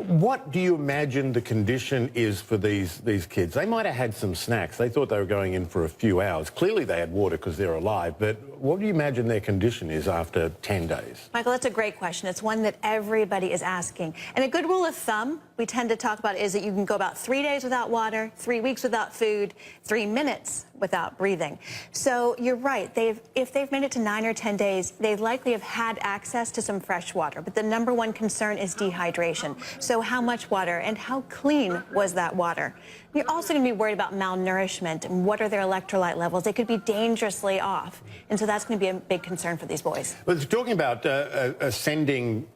What do you imagine the condition is for these kids? They might have had some snacks. They thought they were going in for a few hours. Clearly they had water because they're alive, but what do you imagine their condition is after 10 days? Michael, that's a great question. It's one that everybody is asking. And a good rule of thumb we tend to talk about is that you can go about 3 days without water, 3 weeks without food, 3 minutes without breathing. So you're right. If they've made it to 9 or 10 days, they likely have had access to some fresh water. But the number one concern is dehydration. So how much water and how clean was that water? You're also going to be worried about malnourishment and what are their electrolyte levels. They could be dangerously off. And so that's going to be a big concern for these boys. Well, talking about sending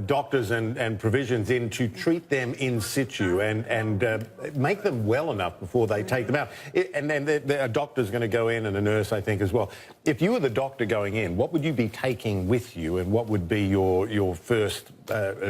doctors and provisions in to treat them in situ and make them well enough before they take them out. And then a doctor's going to go in and a nurse, I think, as well. If you were the doctor going in, what would you be taking with you and what would be your first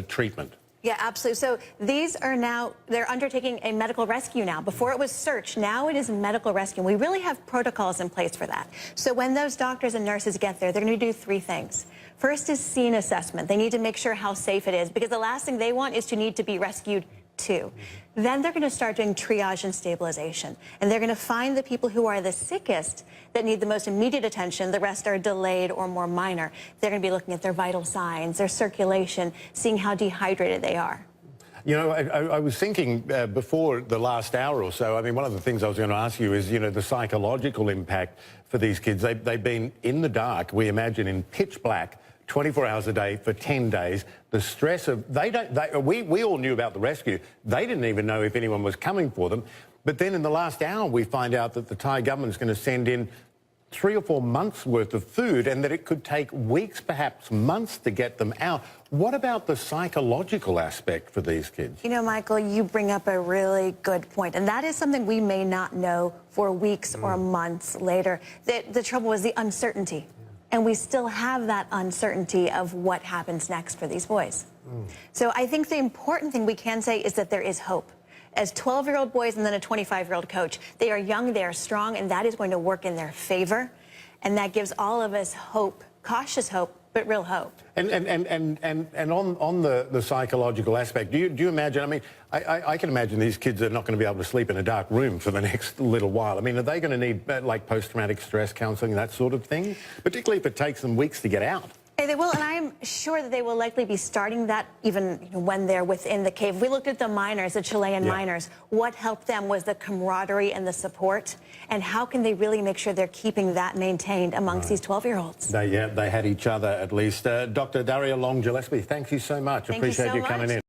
treatment? Yeah, absolutely. So these are now, they're undertaking a medical rescue now. Before it was search, now it is medical rescue. We really have protocols in place for that. So when those doctors and nurses get there, they're going to do 3 things. First is scene assessment. They need to make sure how safe it is because the last thing they want is to need to be rescued too. Then they're going to start doing triage and stabilization. And they're going to find the people who are the sickest that need the most immediate attention. The rest are delayed or more minor. They're going to be looking at their vital signs, their circulation, seeing how dehydrated they are. You know, I was thinking before the last hour or so, I mean, one of the things I was going to ask you is, you know, the psychological impact for these kids. They've been in the dark, we imagine, in pitch black, 24 hours a day for 10 days. The stress of, we all knew about the rescue. They didn't even know if anyone was coming for them. But then in the last hour, we find out that the Thai government is going to send in 3 or 4 months worth of food and that it could take weeks, perhaps months to get them out. What about the psychological aspect for these kids? You know, Michael, you bring up a really good point, and that is something we may not know for weeks or months later. The trouble is the uncertainty. And we still have that uncertainty of what happens next for these boys. So I think the important thing we can say is that there is hope. As 12-year-old boys and then a 25-year-old coach, they are young, they are strong, and that is going to work in their favor. And that gives all of us hope, cautious hope, but real hope. And on the psychological aspect, do you imagine, I mean, I can imagine these kids are not going to be able to sleep in a dark room for the next little while. I mean, are they going to need, like, post-traumatic stress counselling, that sort of thing? Particularly if it takes them weeks to get out. They will, and I'm sure that they will likely be starting that even when they're within the cave. We looked at the miners, the Chilean miners. What helped them was the camaraderie and the support. And how can they really make sure they're keeping that maintained amongst these 12-year-olds? They had each other at least. Dr. Daria Long Gillespie, thank you so much. Thank Appreciate you so you coming much. in.